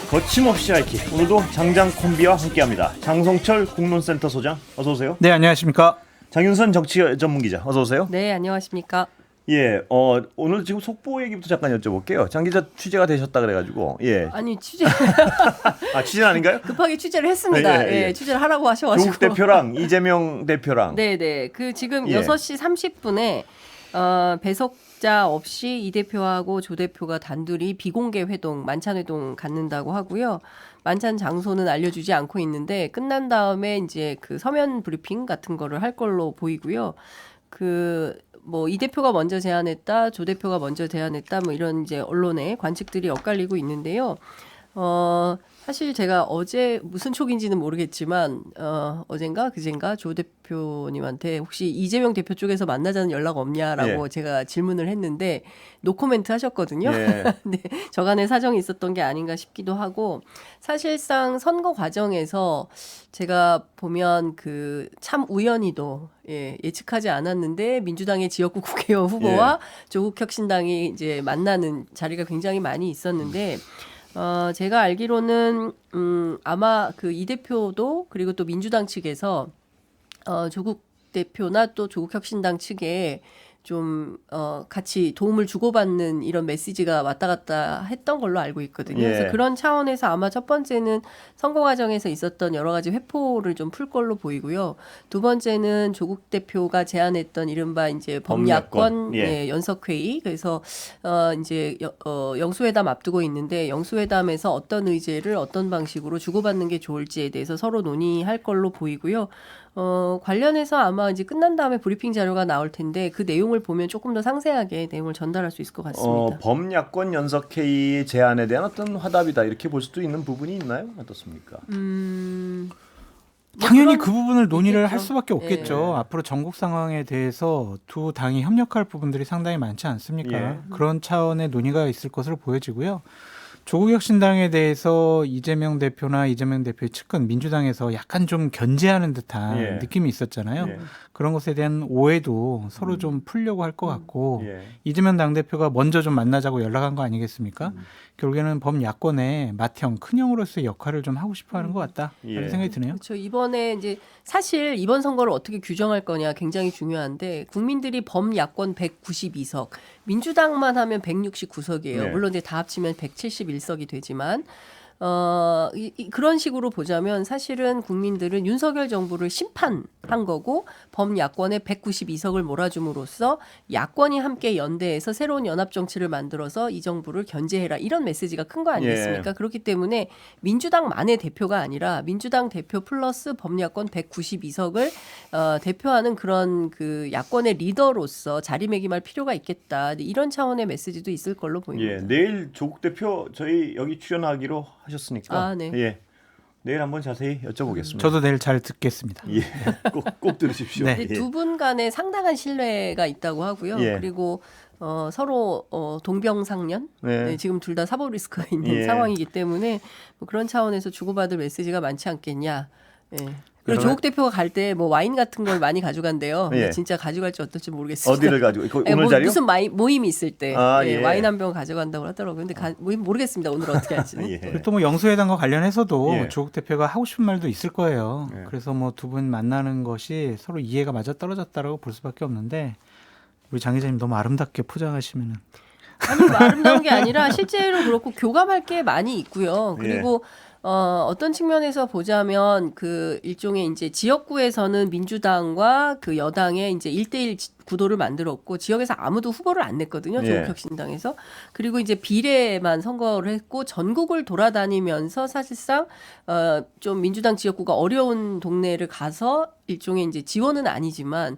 거침없이 하이킥. 오늘도 장장 콤비와 함께합니다. 장성철 국론센터 소장 어서 오세요. 네, 안녕하십니까. 장윤선 정치 전문 기자 어서 오세요. 네, 안녕하십니까. 예, 오늘 지금 속보 얘기부터 잠깐 여쭤볼게요. 장 기자 취재가 되셨다 그래가지고 예. 아니 취재 취재는 아닌가요? 급하게 취재를 했습니다. 예, 취재를 하라고 하셔가지고. 조국 대표랑 이재명 대표랑. 네네. 그 지금 예. 6시 30분에 배석자 없이 이 대표하고 조 대표가 단둘이 비공개 회동, 만찬 회동 갖는다고 하고요. 만찬 장소는 알려주지 않고 있는데 끝난 다음에 이제 그 서면 브리핑 같은 거를 할 걸로 보이고요. 뭐 이 대표가 먼저 제안했다, 조 대표가 먼저 제안했다, 뭐 이런 이제 언론의 관측들이 엇갈리고 있는데요. 사실 제가 어제 무슨 촉인지는 모르겠지만 어젠가 그젠가 조 대표님한테 혹시 이재명 대표 쪽에서 만나자는 연락 없냐라고 예. 제가 질문을 했는데 노코멘트 하셨거든요. 예. 네, 저간의 사정이 있었던 게 아닌가 싶기도 하고 사실상 선거 과정에서 제가 보면 그 참 우연히도 예측하지 않았는데 민주당의 지역구 국회의원 후보와 조국 혁신당이 이제 만나는 자리가 굉장히 많이 있었는데 제가 알기로는 아마 그 이 대표도 그리고 또 민주당 측에서 조국 대표나 또 조국 혁신당 측에 좀 같이 도움을 주고받는 이런 메시지가 왔다 갔다 했던 걸로 알고 있거든요. 예. 그래서 그런 차원에서 아마 첫 번째는 선거 과정에서 있었던 여러 가지 회포를 좀 풀 걸로 보이고요. 두 번째는 조국 대표가 제안했던 이른바 이제 범야권 연석회의. 그래서 이제 영수회담 앞두고 있는데 영수회담에서 어떤 의제를 어떤 방식으로 주고받는 게 좋을지에 대해서 서로 논의할 걸로 보이고요. 관련해서 아마 이제 끝난 다음에 브리핑 자료가 나올 텐데 그 내용을 보면 조금 더 상세하게 내용을 전달할 수 있을 것 같습니다. 범야권 연석회의 제안에 대한 어떤 화답이다 이렇게 볼 수도 있는 부분이 있나요? 어떻습니까? 당연히 그 부분을 논의를 있겠죠. 할 수밖에 없겠죠. 앞으로 전국 상황에 대해서 두 당이 협력할 부분들이 상당히 많지 않습니까? 예. 그런 차원의 논의가 있을 것으로 보여지고요. 조국 혁신당에 대해서 이재명 대표나 이재명 대표의 측근 민주당에서 약간 좀 견제하는 듯한 느낌이 있었잖아요. 예. 그런 것에 대한 오해도 서로 좀 풀려고 할 것 같고 예. 이재명 당대표가 먼저 좀 만나자고 연락한 거 아니겠습니까? 결국에는 범야권의 맏형, 큰형으로서의 역할을 좀 하고 싶어하는 것 같다 이런 예. 생각이 드네요. 그렇죠. 이번에 이제 사실 이번 선거를 어떻게 규정할 거냐 굉장히 중요한데 국민들이 범야권 192석, 민주당만 하면 169석이에요. 네. 물론 이제 다 합치면 171석이 되지만 그런 식으로 보자면 사실은 국민들은 윤석열 정부를 심판한 거고 범야권의 192석을 몰아줌으로써 야권이 함께 연대해서 새로운 연합 정치를 만들어서 이 정부를 견제해라 이런 메시지가 큰 거 아니겠습니까? 그렇기 때문에 민주당만의 대표가 아니라 민주당 대표 플러스 범야권 192석을 대표하는 그런 그 야권의 리더로서 자리매김할 필요가 있겠다. 이런 차원의 메시지도 있을 걸로 보입니다. 예, 내일 조국 대표 저희 여기 출연하기로 하셨으니까 네. 예, 내일 한번 자세히 여쭤보겠습니다. 저도 내일 잘 듣겠습니다. 예, 꼭 들으십시오. 네. 예. 두 분 간에 상당한 신뢰가 있다고 하고요. 예. 그리고 서로 동병상련. 네. 네, 지금 둘 다 사법 리스크가 있는 예. 상황이기 때문에 뭐 그런 차원에서 주고받을 메시지가 많지 않겠냐. 예. 그리고 그러면- 조국 대표가 갈 때 뭐 와인 같은 걸 많이 가져간대요. 근데 예. 진짜 가져갈지 어떨지 모르겠습니다. 어디를 가지고 아니, 오늘 자리요? 무슨 모임이 있을 때 예. 와인 한 병 가져간다고 하더라고요. 근데 모임 모르겠습니다. 오늘 어떻게 할지는. 예. 그리고 또 뭐 영수회담과 관련해서도 예. 조국 대표가 하고 싶은 말도 있을 거예요. 예. 그래서 뭐 두 분 만나는 것이 서로 이해가 맞아 떨어졌다라고 볼 수밖에 없는데 우리 장 기자님 너무 아름답게 포장하시면은 아니 뭐 아름다운 게 아니라 실제로 그렇고 교감할 게 많이 있고요. 그리고 어떤 측면에서 보자면 그 일종의 이제 지역구에서는 민주당과 그 여당의 이제 1대1 구도를 만들었고 지역에서 아무도 후보를 안 냈거든요. 예. 조국혁신당에서. 그리고 이제 비례만 선거를 했고 전국을 돌아다니면서 사실상 좀 민주당 지역구가 어려운 동네를 가서 일종의 이제 지원은 아니지만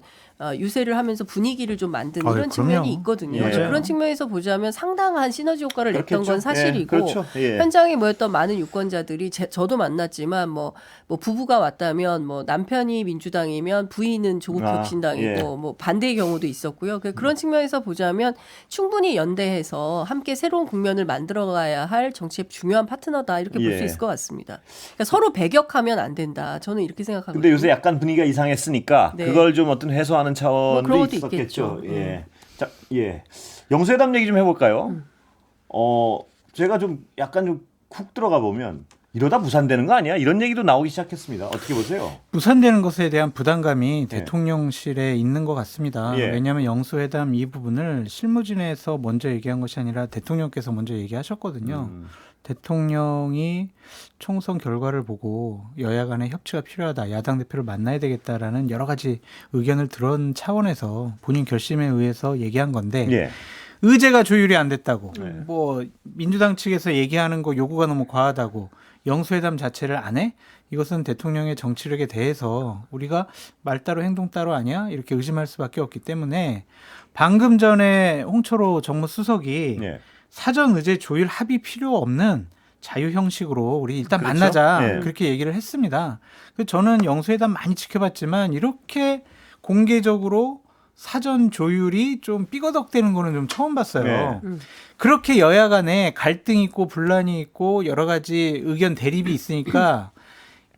유세를 하면서 분위기를 좀 만든 이런 그럼요. 측면이 있거든요. 예. 그런 측면에서 보자면 상당한 시너지 효과를 냈던 그렇겠죠. 건 사실이고 예, 그렇죠. 예. 현장에 모였던 많은 유권자들이 저도 만났지만 뭐 부부가 왔다면 뭐 남편이 민주당이면 부인은 조국혁신당이고 뭐 반대의 경우도 있었고요. 그런 측면에서 보자면 충분히 연대해서 함께 새로운 국면을 만들어가야 할 정치의 중요한 파트너다 이렇게 볼 수 예. 있을 것 같습니다. 그러니까 서로 배격하면 안 된다. 저는 이렇게 생각하거든요. 근데 요새 약간 분위기가 이상했으니까 네. 그걸 좀 어떤 해소하는 차원도 그런 것도 있었겠죠. 있겠죠. 예. 자, 예. 영수회담 얘기 좀 해볼까요? 제가 좀 약간 좀 쿡 들어가 보면 이러다 무산되는 거 아니야? 이런 얘기도 나오기 시작했습니다. 어떻게 보세요? 무산되는 것에 대한 부담감이 예. 대통령실에 있는 것 같습니다. 예. 왜냐하면 영수회담 이 부분을 실무진에서 먼저 얘기한 것이 아니라 대통령께서 먼저 얘기하셨거든요. 대통령이 총선 결과를 보고 여야 간의 협치가 필요하다. 야당 대표를 만나야 되겠다라는 여러 가지 의견을 들은 차원에서 본인 결심에 의해서 얘기한 건데 예. 의제가 조율이 안 됐다고. 네. 뭐 민주당 측에서 얘기하는 거 요구가 너무 과하다고. 영수회담 자체를 안 해? 이것은 대통령의 정치력에 대해서 우리가 말 따로 행동 따로 아니야? 이렇게 의심할 수밖에 없기 때문에 방금 전에 홍철호 정무수석이 예. 사전 의제 조율 합의 필요 없는 자유 형식으로 우리 일단 그렇죠. 만나자 예. 그렇게 얘기를 했습니다. 그래서 저는 영수회담 많이 지켜봤지만 이렇게 공개적으로 사전 조율이 좀 삐거덕대는 거는 좀 처음 봤어요. 네. 그렇게 여야 간에 갈등이 있고 분란이 있고 여러 가지 의견 대립이 있으니까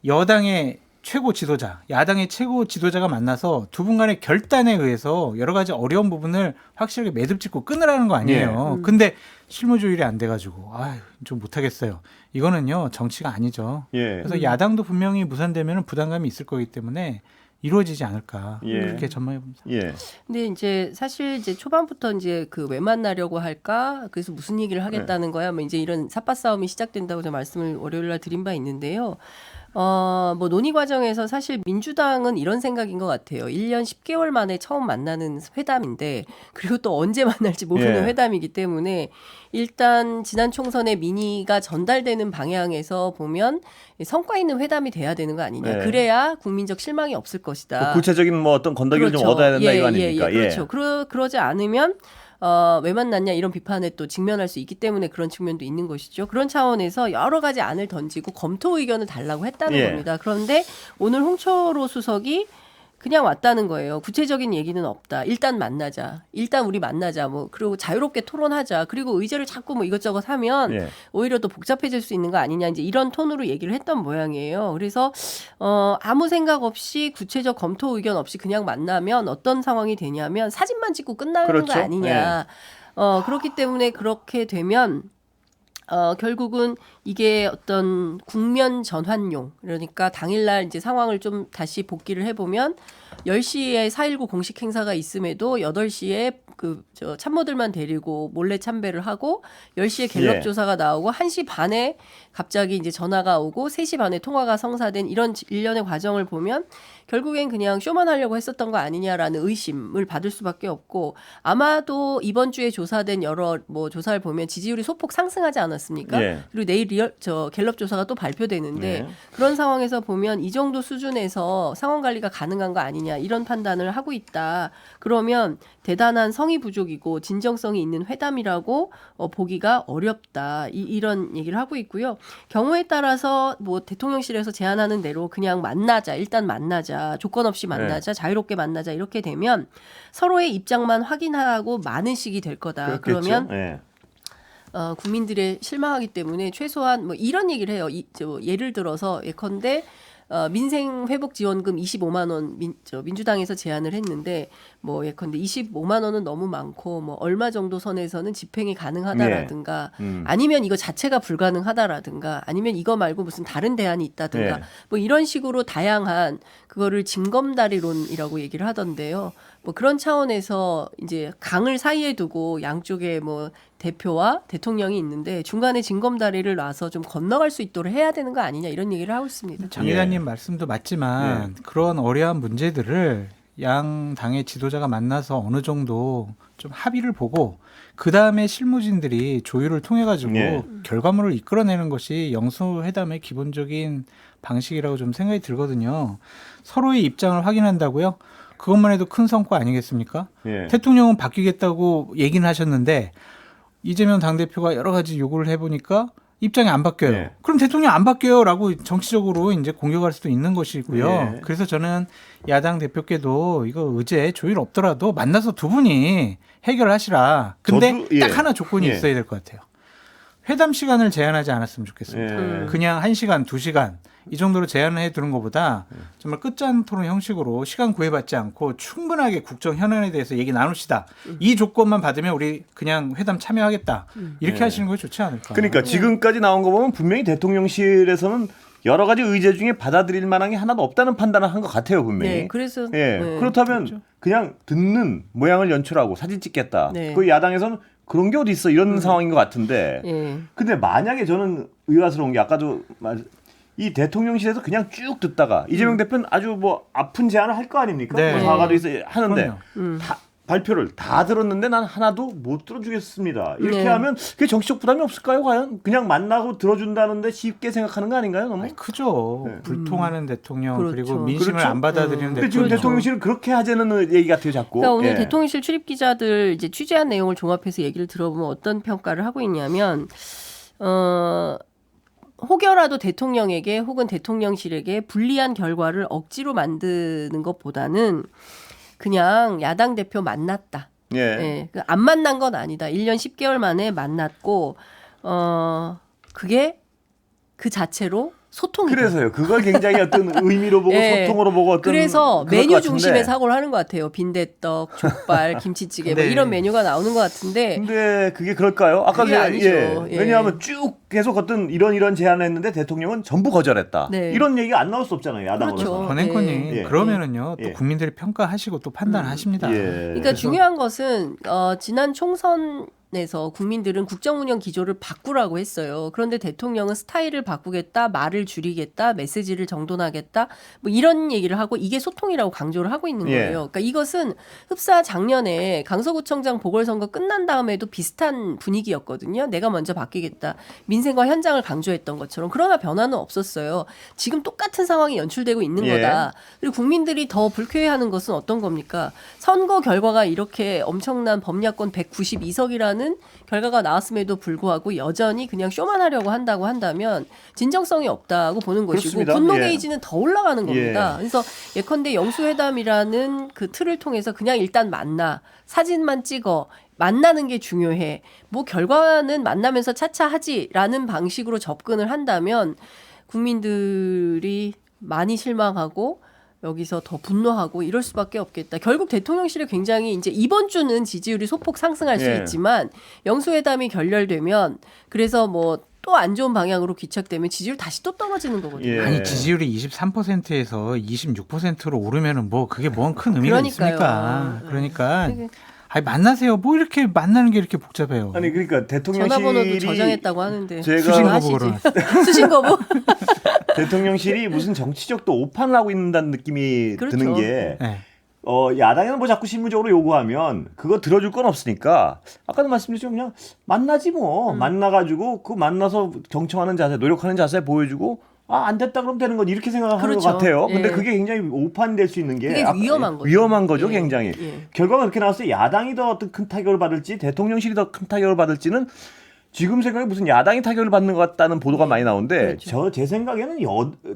여당의 최고 지도자, 야당의 최고 지도자가 만나서 두 분 간의 결단에 의해서 여러 가지 어려운 부분을 확실하게 매듭 짓고 끊으라는 거 아니에요. 근데 실무 조율이 안 돼가지고 아유 좀 못하겠어요. 이거는요 정치가 아니죠. 예. 그래서 야당도 분명히 무산되면 부담감이 있을 거기 때문에 이루어지지 않을까 예. 그렇게 전망해 봅니다. 예. 근데 이제 사실 이제 초반부터 이제 그 왜 만나려고 할까? 그래서 무슨 얘기를 하겠다는 거야? 뭐 이제 이런 삿바 싸움이 시작된다고 제가 말씀을 월요일 날 드린 바 있는데요. 뭐 논의 과정에서 사실 민주당은 이런 생각인 것 같아요. 1년 10개월 만에 처음 만나는 회담인데 그리고 또 언제 만날지 모르는 예. 회담이기 때문에 일단 지난 총선의 민의가 전달되는 방향에서 보면 성과 있는 회담이 돼야 되는 거 아니냐. 네. 그래야 국민적 실망이 없을 것이다. 그 구체적인 뭐 어떤 건더기를 좀 얻어야 된다 이거 아닙니까? 예, 그렇죠. 그러지 않으면 왜 만났냐 이런 비판에 또 직면할 수 있기 때문에 그런 측면도 있는 것이죠. 그런 차원에서 여러 가지 안을 던지고 검토 의견을 달라고 했다는 예. 겁니다. 그런데 오늘 홍철호 수석이 그냥 왔다는 거예요. 구체적인 얘기는 없다. 일단 만나자. 일단 우리 만나자. 뭐 그리고 자유롭게 토론하자. 그리고 의제를 자꾸 뭐 이것저것 하면 예. 오히려 더 복잡해질 수 있는 거 아니냐. 이제 이런 톤으로 얘기를 했던 모양이에요. 그래서 아무 생각 없이 구체적 검토 의견 없이 그냥 만나면 어떤 상황이 되냐면 사진만 찍고 끝나는 그렇죠. 거 아니냐. 그렇기 때문에 그렇게 되면 결국은 이게 어떤 국면 전환용 그러니까 당일날 이제 상황을 좀 다시 복기를 해보면 10시에 4.19 공식 행사가 있음에도 8시에 저 참모들만 데리고 몰래 참배를 하고 10시에 갤럽 예. 조사가 나오고 1시 반에 갑자기 이제 전화가 오고 3시 반에 통화가 성사된 이런 일련의 과정을 보면 결국엔 그냥 쇼만 하려고 했었던 거 아니냐라는 의심을 받을 수밖에 없고 아마도 이번 주에 조사된 여러 뭐 조사를 보면 지지율이 소폭 상승하지 않았습니까? 예. 그리고 내일 갤럽 조사가 또 발표되는데 네. 그런 상황에서 보면 이 정도 수준에서 상황 관리가 가능한 거 아니냐 이런 판단을 하고 있다. 그러면 대단한 성의 부족이고 진정성이 있는 회담이라고 보기가 어렵다. 이런 얘기를 하고 있고요. 경우에 따라서 뭐 대통령실에서 제안하는 대로 그냥 만나자. 일단 만나자. 조건 없이 만나자. 자유롭게 만나자. 이렇게 되면 서로의 입장만 확인하고 많으식이 될 거다. 그렇겠죠. 그러면 예. 국민들의 실망하기 때문에 최소한 뭐 이런 얘기를 해요. 예를 들어서 예컨대 민생 회복 지원금 25만 원 민주당에서 제안을 했는데 뭐 예컨대 25만 원은 너무 많고 뭐 얼마 정도 선에서는 집행이 가능하다라든가 아니면 이거 자체가 불가능하다라든가 아니면 이거 말고 무슨 다른 대안이 있다든가 네. 뭐 이런 식으로 다양한 그거를 징검다리론이라고 얘기를 하던데요. 뭐 그런 차원에서 이제 강을 사이에 두고 양쪽에 뭐 대표와 대통령이 있는데 중간에 징검다리를 놔서 좀 건너갈 수 있도록 해야 되는 거 아니냐 이런 얘기를 하고 있습니다. 장 기자님 말씀도 맞지만 그런 어려운 문제들을 양 당의 지도자가 만나서 어느 정도 좀 합의를 보고 그 다음에 실무진들이 조율을 통해 가지고 결과물을 이끌어내는 것이 영수회담의 기본적인 방식이라고 좀 생각이 들거든요. 서로의 입장을 확인한다고요? 그것만 해도 큰 성과 아니겠습니까? 예. 대통령은 바뀌겠다고 얘기는 하셨는데 이재명 당대표가 여러 가지 요구를 해보니까 입장이 안 바뀌어요. 네. 그럼 대통령 안 바뀌어요라고 정치적으로 이제 공격할 수도 있는 것이고요. 네. 그래서 저는 야당 대표께도 이거 의제 조율 없더라도 만나서 두 분이 해결하시라. 근데 저도, 예. 딱 하나 조건이 예. 있어야 될 것 같아요. 회담 시간을 제한하지 않았으면 좋겠습니다. 예. 그냥 1시간, 2시간 이 정도로 제한을 해두는 것보다 정말 끝장 토론 형식으로 시간 구애받지 않고 충분하게 국정 현안에 대해서 얘기 나눕시다. 이 조건만 받으면 우리 그냥 회담 참여하겠다. 이렇게 네. 하시는 거 좋지 않을까. 그러니까 지금까지 나온 거 보면 분명히 대통령실에서는 여러 가지 의제 중에 받아들일 만한 게 하나도 없다는 판단을 한 것 같아요, 분명히. 네, 그래서 예. 네, 그렇다면 그렇죠. 그냥 듣는 모양을 연출하고 사진 찍겠다. 네. 그 야당에서는 그런 게 어디 있어 이런 상황인 것 같은데. 예. 근데 만약에 저는 의아스러운 게 아까도 이 대통령실에서 그냥 쭉 듣다가 이재명 대표는 아주 뭐 아픈 제안을 할 거 아닙니까? 네. 뭐 사과도 있어 하는데 그럼요. 다 발표를 다 들었는데 난 하나도 못 들어주겠습니다. 이렇게 네. 하면 그게 정치적 부담이 없을까요? 과연 그냥 만나고 들어준다는데 쉽게 생각하는 거 아닌가요? 너무? 아니, 크죠. 네. 불통하는 대통령 그렇죠. 그리고 민심을 그렇죠. 안 받아들이는 근데 지금 대통령. 대통령실은 그렇게 하자는 얘기 같아요, 자꾸. 그러니까 오늘 예. 대통령실 출입 기자들 이제 취재한 내용을 종합해서 얘기를 들어보면 어떤 평가를 하고 있냐면 혹여라도 대통령에게 혹은 대통령실에게 불리한 결과를 억지로 만드는 것보다는 그냥 야당 대표 만났다. 예. 예, 안 만난 건 아니다. 1년 10개월 만에 만났고 그게 그 자체로 소통이다. 그래서요. 그걸 굉장히 어떤 의미로 보고 예. 소통으로 보고 어떤 그래서 그럴 것 메뉴 같은데. 중심의 사고를 하는 것 같아요. 빈대떡, 족발, 김치찌개 뭐 네. 이런 메뉴가 나오는 것 같은데 근데 그게 그럴까요? 아까 그게 제가 아니죠. 예. 왜냐하면 쭉 계속 어떤 이런 제안을 했는데 대통령은 전부 거절했다. 네. 이런 얘기가 안 나올 수 없잖아요. 야당으로서. 그렇죠. 권행권이 예. 그러면은요 또 예. 국민들이 평가하시고 또 판단하십니다. 예. 그러니까 그래서- 중요한 것은 지난 총선에서 국민들은 국정운영 기조를 바꾸라고 했어요. 그런데 대통령은 스타일을 바꾸겠다, 말을 줄이겠다, 메시지를 정돈하겠다, 뭐 이런 얘기를 하고 이게 소통이라고 강조를 하고 있는 예. 거예요. 그러니까 이것은 흡사 작년에 강서구청장 보궐선거 끝난 다음에도 비슷한 분위기였거든요. 내가 먼저 바뀌겠다, 민생과 현장을 강조했던 것처럼. 그러나 변화는 없었어요. 지금 똑같은 상황이 연출되고 있는 예. 거다. 그리고 국민들이 더 불쾌해하는 것은 어떤 겁니까? 선거 결과가 이렇게 엄청난 범야권 192석이라는 결과가 나왔음에도 불구하고 여전히 그냥 쇼만 하려고 한다고 한다면 진정성이 없다고 보는 것이고 그렇습니다. 분노 예. 게이지는 더 올라가는 겁니다. 예. 그래서 예컨대 영수회담이라는 그 틀을 통해서 그냥 일단 만나, 사진만 찍어, 만나는 게 중요해. 뭐 결과는 만나면서 차차 하지라는 방식으로 접근을 한다면 국민들이 많이 실망하고 여기서 더 분노하고 이럴 수밖에 없겠다. 결국 대통령실이 굉장히 이제 이번 주는 지지율이 소폭 상승할 수 예. 있지만 영수회담이 결렬되면 그래서 뭐 또 안 좋은 방향으로 귀착되면 지지율 다시 또 떨어지는 거거든요. 예. 아니 지지율이 23%에서 26%로 오르면은 뭐 그게 뭔 큰 의미가 그러니까요. 있습니까? 그러니까 되게 아니 만나세요. 뭐 이렇게 만나는 게 이렇게 복잡해요. 아니 그러니까 대통령실이 전화번호도 저장했다고 하는데 제가 수신 하시지. 거부로 수신 거부. 대통령실이 무슨 정치적 또 오판을 하고 있는다는 느낌이 그렇죠. 드는 게 네. 야당에는 뭐 자꾸 실무적으로 요구하면 그거 들어줄 건 없으니까 아까도 말씀드렸지만 그냥 만나지 뭐 만나가지고 그 만나서 경청하는 자세, 노력하는 자세 보여주고 안 됐다 그러면 되는 건 이렇게 생각하는 그렇죠. 것 같아요. 근데 예. 그게 굉장히 오판이 될 수 있는 게 그게 위험한 거죠. 위험한 거죠, 예. 굉장히. 예. 결과가 그렇게 나왔을 때 야당이 더 어떤 큰 타격을 받을지 대통령실이 더 큰 타격을 받을지는 지금 생각에 무슨 야당이 타격을 받는 것 같다는 보도가 많이 나오는데 그렇죠. 제 생각에는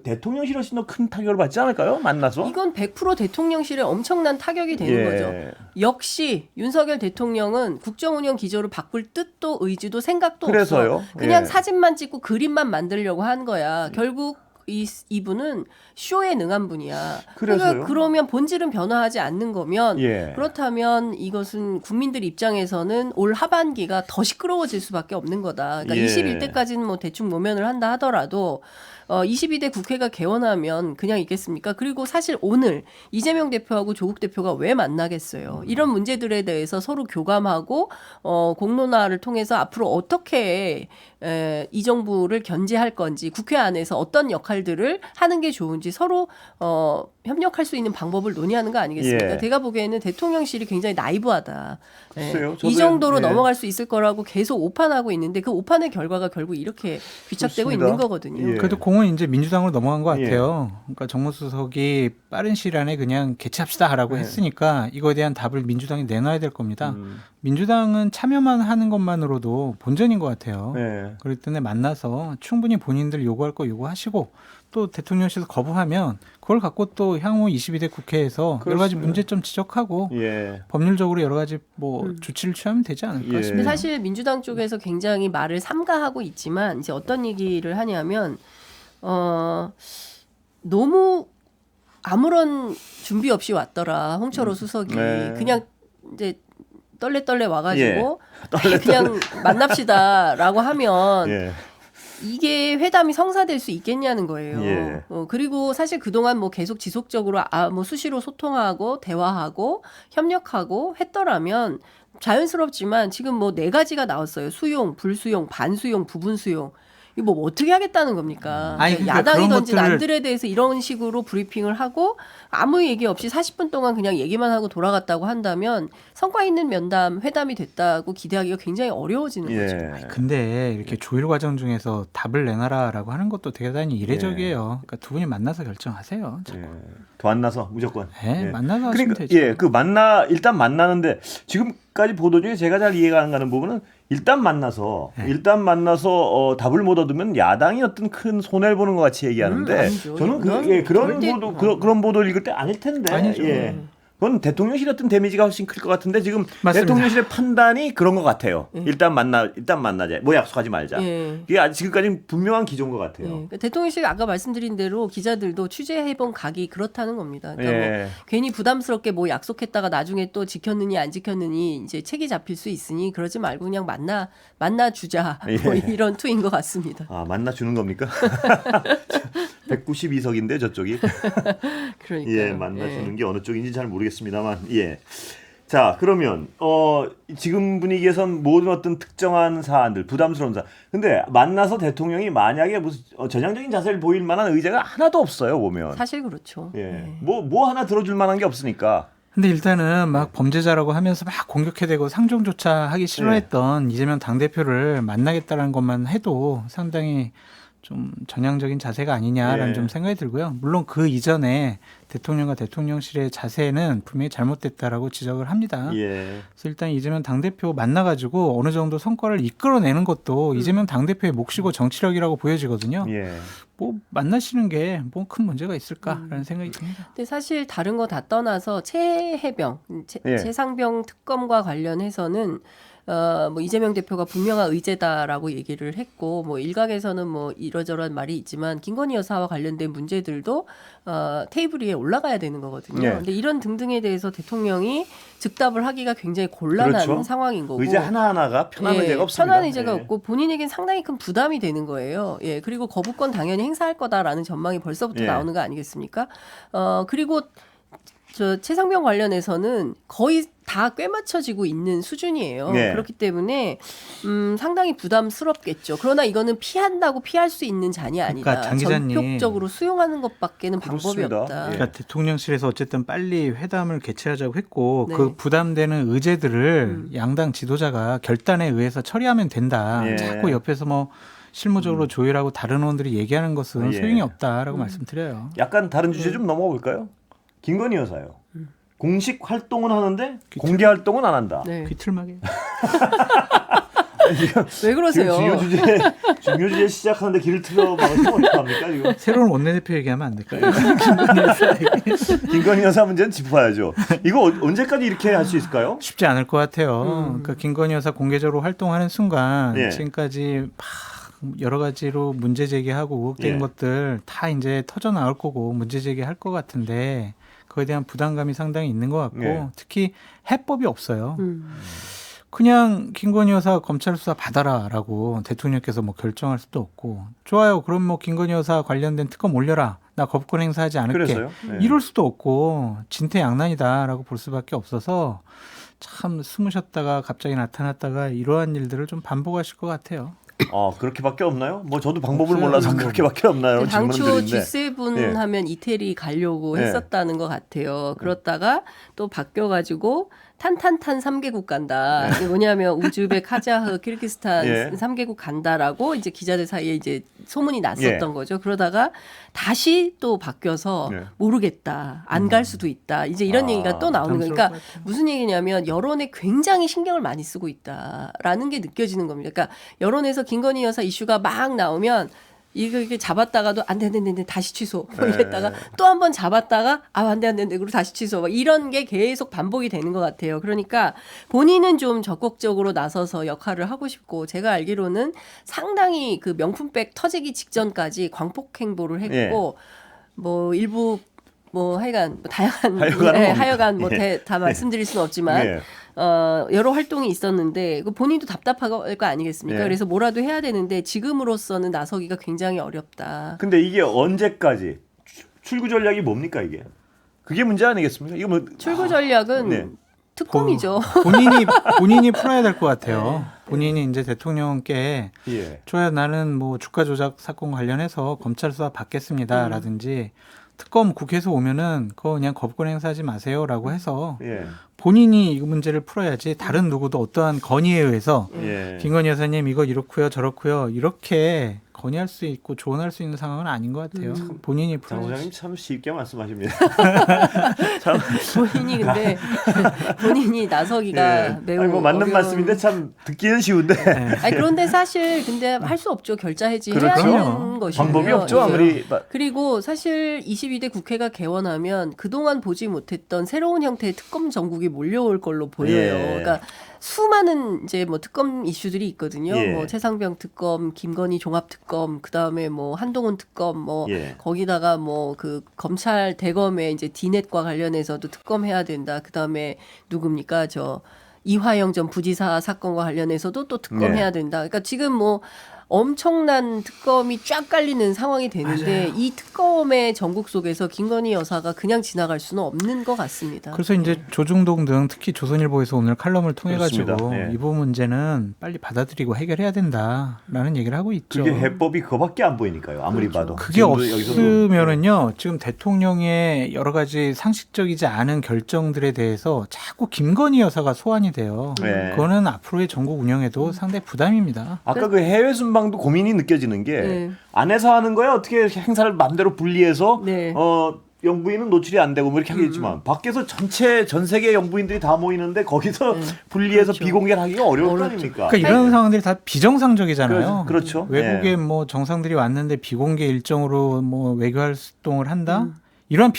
대통령실이 훨씬 더 큰 타격을 받지 않을까요? 만나서? 이건 100% 대통령실에 엄청난 타격이 되는 예. 거죠. 역시 윤석열 대통령은 국정운영 기조를 바꿀 뜻도 의지도 생각도 그래서요. 없어. 그냥 예. 사진만 찍고 그림만 만들려고 한 거야. 결국 이분은 쇼에 능한 분이야. 그래서요? 그러니까 그러면 본질은 변화하지 않는 거면 예. 그렇다면 이것은 국민들 입장에서는 올 하반기가 더 시끄러워질 수밖에 없는 거다. 그러니까 예. 21대까지는 뭐 대충 모면을 한다 하더라도 22대 국회가 개원하면 그냥 있겠습니까? 그리고 사실 오늘 이재명 대표하고 조국 대표가 왜 만나겠어요? 이런 문제들에 대해서 서로 교감하고 공론화를 통해서 앞으로 어떻게 이 정부를 견제할 건지 국회 안에서 어떤 역할들을 하는 게 좋은지 서로 협력할 수 있는 방법을 논의하는 거 아니겠습니까? 예. 제가 보기에는 대통령실이 굉장히 나이브하다. 글쎄요. 이 저도- 정도로 예. 넘어갈 수 있을 거라고 계속 오판하고 있는데 그 오판의 결과가 결국 이렇게 귀착되고 그렇습니다. 있는 거거든요. 예. 그래도 공은 이제 민주당으로 넘어간 것 예. 같아요. 그러니까 정무수석이 빠른 시일 안에 그냥 개최합시다라고 네. 했으니까 이거에 대한 답을 민주당이 내놔야 될 겁니다. 음. 민주당은 참여만 하는 것만으로도 본전인 것 같아요. 네. 그렇기 때문에 만나서 충분히 본인들 요구할 거 요구하시고 또 대통령실에서 거부하면 그걸 갖고 또 또 향후 22대 국회에서 여러 가지 그렇습니다. 문제점 지적하고 예. 법률적으로 여러 가지 뭐 조치를 취하면 되지 않을까 예. 근데 싶습니다. 사실 민주당 쪽에서 굉장히 말을 삼가하고 있지만 이제 어떤 얘기를 하냐면 너무 아무런 준비 없이 왔더라 홍철호 수석이 네. 그냥 이제 떨레 와가지고 떨레 그냥 만납시다라고 하면 예. 이게 회담이 성사될 수 있겠냐는 거예요. 예. 그리고 사실 그동안 뭐 계속 지속적으로 뭐 수시로 소통하고 대화하고 협력하고 했더라면 자연스럽지만 지금 뭐 4가지가 나왔어요. 수용, 불수용, 반수용, 부분수용. 이거 뭐 어떻게 하겠다는 겁니까? 아니, 그러니까 야당이 그런 던진 것들을- 안들에 대해서 이런 식으로 브리핑을 하고 아무 얘기 없이 40분 동안 그냥 얘기만 하고 돌아갔다고 한다면 성과 있는 면담, 회담이 됐다고 기대하기가 굉장히 어려워지는 거죠. 예. 근데 이렇게 조율 과정 중에서 답을 내놔라라고 하는 것도 대단히 이례적이에요. 그러니까 두 분이 만나서 결정하세요. 예. 더 안 나서 무조건. 네, 예. 만나서 하시면 그러니까 되죠. 예, 그 일단 만나는데 지금까지 보도 중에 제가 잘 이해가 안 가는 부분은 일단 만나서 답을 못 얻으면 야당이 어떤 큰 손해를 보는 것 같이 얘기하는데 아니죠. 저는 그건 그런 절대- 보도 그런 보도를 읽을 때 아닐 텐데. 아니죠. 예. 그건 대통령실 어떤 데미지가 훨씬 클 것 같은데 지금 맞습니다. 대통령실의 판단이 그런 것 같아요. 일단 만나자. 뭐 약속하지 말자. 예. 이게 지금까지 분명한 기조인 것 같아요. 예. 그러니까 대통령실 아까 말씀드린 대로 기자들도 취재해본 각이 그렇다는 겁니다. 그러니까 뭐 예. 괜히 부담스럽게 뭐 약속했다가 나중에 또 지켰느니 안 지켰느니 이제 책이 잡힐 수 있으니 그러지 말고 그냥 만나 주자 뭐 예. 이런 투인 것 같습니다. 아, 만나 주는 겁니까? 192석인데 저쪽이. 그러니까 예, 만나주는 게 어느 쪽인지 잘 모르겠습니다만, 예. 자, 그러면 지금 분위기에선 모든 어떤 특정한 사안들, 부담스러운 사안. 근데 만나서 대통령이 만약에 무슨 전향적인 자세를 보일 만한 의제가 하나도 없어요, 보면. 사실 그렇죠. 예, 예. 뭐 하나 들어줄 만한 게 없으니까. 근데 일단은 막 범죄자라고 하면서 막 공격해대고 상종조차 하기 싫어했던 이재명 당대표를 만나겠다는 것만 해도 상당히 좀 전향적인 자세가 아니냐라는 예. 좀 생각이 들고요. 물론 그 이전에 대통령과 대통령실의 자세는 분명히 잘못됐다라고 지적을 합니다. 예. 그래서 일단 이재명 당대표 만나가지고 어느 정도 성과를 이끌어내는 것도 이재명 당대표의 몫이고 정치력이라고 보여지거든요. 예. 뭐 만나시는 게 뭐 큰 문제가 있을까라는 생각이 듭니다. 근데 사실 다른 거 다 떠나서 최해병, 예. 최상병 특검과 관련해서는 뭐 이재명 대표가 분명한 의제다라고 얘기를 했고 뭐 일각에서는 뭐 이러저러한 말이 있지만 김건희 여사와 관련된 문제들도 테이블 위에 올라가야 되는 거거든요. 예. 근데 이런 등등에 대해서 대통령이 즉답을 하기가 굉장히 곤란한 그렇죠. 상황인 거고 의제 하나하나가 편한 예, 의제가 없습니다. 편한 의제가 예. 없고 본인에게는 상당히 큰 부담이 되는 거예요. 예, 그리고 거부권 당연히 행사할 거다라는 전망이 벌써부터 예. 나오는 거 아니겠습니까? 그리고 저 최상병 관련해서는 거의 다 꿰맞춰지고 있는 수준이에요. 예. 그렇기 때문에 상당히 부담스럽겠죠. 그러나 이거는 피한다고 피할 수 있는 잔이 아니다. 그러니까 장 기자님. 전폭적으로 수용하는 것밖에는 방법이 그렇습니다. 없다. 예. 그러니까 대통령실에서 어쨌든 빨리 회담을 개최하자고 했고 네. 그 부담되는 의제들을 양당 지도자가 결단에 의해서 처리하면 된다. 예. 자꾸 옆에서 뭐 실무적으로 조율하고 다른 의원들이 얘기하는 것은 예. 소용이 없다라고 말씀드려요. 약간 다른 주제 좀 넘어가 볼까요? 김건희 여사요. 공식 활동은 하는데 공개 활동은 안 한다. 네. 귀틀막에. 왜 그러세요? 지금 중요 주제 시작하는데 길을 틀어막으면 어떡합니까 지금? 새로운 원내대표 얘기하면 안 될까요? 김건희 여사 문제는 짚어야죠. 이거 언제까지 이렇게 할 수 있을까요? 쉽지 않을 것 같아요. 그러니까 김건희 여사 공개적으로 활동하는 순간 예. 지금까지 막 여러 가지로 문제 제기하고 의혹되는 예. 것들 다 이제 터져 나올 거고 문제 제기할 것 같은데 그거에 대한 부담감이 상당히 있는 것 같고 예. 특히 해법이 없어요. 그냥 김건희 여사 검찰 수사 받아라라고 대통령께서 뭐 결정할 수도 없고 좋아요. 그럼 뭐 김건희 여사 관련된 특검 올려라. 나 거부권 행사하지 않을게. 그래서요? 네. 이럴 수도 없고 진퇴양난이다라고 볼 수밖에 없어서 참 숨으셨다가 갑자기 나타났다가 이러한 일들을 좀 반복하실 것 같아요. 그렇게밖에 없나요? 뭐 저도 방법을 없어요, 몰라서 방법은. 그렇게밖에 없나요? 당초 질문드리는데. G7 예. 하면 이태리 가려고 예. 했었다는 것 같아요. 그렇다가 또 바뀌어가지고 탄탄탄 3개국 간다. 이게 뭐냐면 우즈벡, 카자흐, 키르기스탄 예. 3개국 간다라고 이제 기자들 사이에 이제 소문이 났었던 예. 거죠. 그러다가 다시 또 바뀌어서 예. 모르겠다. 안 갈 수도 있다. 이제 이런 얘기가 또 나오는 거예요. 그러니까 무슨 얘기냐면 여론에 굉장히 신경을 많이 쓰고 있다라는 게 느껴지는 겁니다. 그러니까 여론에서 김건희 여사 이슈가 막 나오면 이게 잡았다가도 안 돼, 다시 취소. 뭐 네. 이랬다가 또 한 번 잡았다가 안 돼, 그리고 다시 취소. 막 이런 게 계속 반복이 되는 것 같아요. 그러니까 본인은 좀 적극적으로 나서서 역할을 하고 싶고 제가 알기로는 상당히 그 명품백 터지기 직전까지 광폭 행보를 했고 뭐 일부 뭐 하여간 하여간 뭐 다 말씀드릴 수는 없지만 여러 활동이 있었는데 본인도 답답할 거 아니겠습니까? 그래서 뭐라도 해야 되는데 지금으로서는 나서기가 굉장히 어렵다. 근데 이게 언제까지 출구 전략이 뭡니까 이게? 그게 문제 아니겠습니까? 이거 뭐 출구 전략은 특검이죠. 본인이 풀어야 될 것 같아요. 본인이 이제 대통령께 줘야 나는 뭐 주가 조작 사건 관련해서 검찰 수사 받겠습니다라든지 특검 국회에서 오면은 그거 그냥 거부권 행사하지 마세요라고 해서 본인이 이 문제를 풀어야지 다른 누구도 어떠한 건의에 의해서 김건희 여사님 이거 이렇고요 저렇고요 이렇게 건의할 수 있고 조언할 수 있는 상황은 아닌 것 같아요. 본인이 장 풀어야지. 소장님 참 쉽게 말씀하십니다. 본인이 근데 본인이 나서기가 매우 아니, 뭐 맞는 어려운... 말씀인데 참 듣기는 쉬운데. 아니, 그런데 사실 근데 할 수 없죠. 결자 해지 해야 되는 것이고요. 방법이 없죠. 아무리 그리고 사실 22대 국회가 개원하면 그동안 보지 못했던 새로운 형태의 특검 전국이 몰려올 걸로 보여요. 그러니까 수많은 이제 뭐 특검 이슈들이 있거든요. 뭐 최상병 특검, 김건희 종합 특검, 그다음에 뭐 한동훈 특검, 뭐 거기다가 뭐 그 검찰 대검의 이제 디넷과 관련해서도 특검해야 된다. 그다음에 누굽니까? 저 이화영 전 부지사 사건과 관련해서도 또 특검해야 된다. 그러니까 지금 뭐 엄청난 특검이 쫙 깔리는 상황이 되는데 맞아요. 이 특검의 전국 속에서 김건희 여사가 그냥 지나갈 수는 없는 것 같습니다. 그래서 이제 조중동 등 특히 조선일보에서 오늘 칼럼을 통해 가지고 이 부분 문제는 빨리 받아들이고 해결해야 된다라는 얘기를 하고 있죠. 그게 해법이 그거밖에 안 보이니까요. 아무리 봐도. 그게 없으면은요. 지금 대통령의 여러 가지 상식적이지 않은 결정들에 대해서 자꾸 김건희 여사가 소환이 돼요. 그거는 앞으로의 전국 운영에도 상당히 부담입니다. 아까 그 해외 순방도 고민이 느껴지는 게 안에서 하는 거야 어떻게 행사를 마음대로 분리해서 영부인은 노출이 안 되고 뭐 이렇게 하겠지만 밖에서 전 세계 영부인들이 다 모이는데 거기서 분리해서 비공개를 하기가 어려울 거 아닙니까? 그러니까 이런 상황들이 다 비정상적이잖아요. 그렇죠. 외국에 뭐 정상들이 왔는데 비공개 일정으로 뭐 외교 활동을 한다. 이런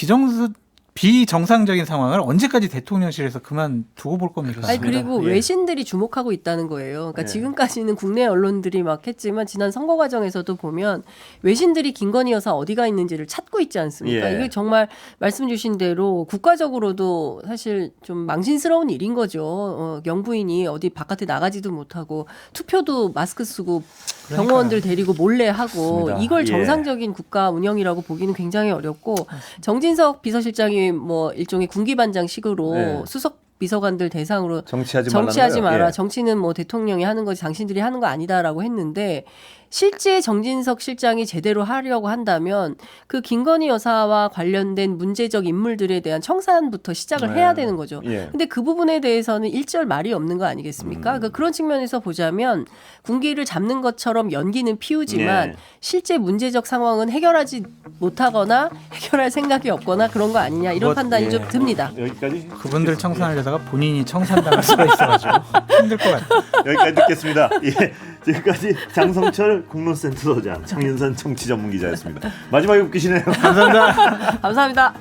비정상적인 상황을 언제까지 대통령실에서 그만 두고 볼 겁니까? 아니, 그리고 외신들이 주목하고 있다는 거예요. 그러니까 지금까지는 국내 언론들이 막 했지만 지난 선거 과정에서도 보면 외신들이 김건희 여사 어디가 있는지를 찾고 있지 않습니까? 이게 정말 말씀 주신 대로 국가적으로도 사실 좀 망신스러운 일인 거죠. 영부인이 어디 바깥에 나가지도 못하고 투표도 마스크 쓰고 경호원들 데리고 몰래 하고 맞습니다. 이걸 정상적인 국가 운영이라고 보기는 굉장히 어렵고 정진석 비서실장이 뭐 일종의 군기반장식으로 수석 비서관들 대상으로 정치하지 마라. 정치는 뭐 대통령이 하는 거지 당신들이 하는 거 아니다라고 했는데 실제 정진석 실장이 제대로 하려고 한다면 그 김건희 여사와 관련된 문제적 인물들에 대한 청산부터 시작을 해야 되는 거죠. 근데 그 부분에 대해서는 일절 말이 없는 거 아니겠습니까? 그러니까 그런 측면에서 보자면 군기를 잡는 것처럼 연기는 피우지만 실제 문제적 상황은 해결하지 못하거나 해결할 생각이 없거나 그런 거 아니냐 이런 판단이 좀 듭니다. 여기까지 그분들 청산하려다가 본인이 청산당할 수가 있어가지고 힘들 것 같아요. 여기까지 듣겠습니다. 지금까지 장성철 공론센터장, 장윤선 정치전문기자였습니다. 마지막에 웃기시네요. 감사합니다. 감사합니다.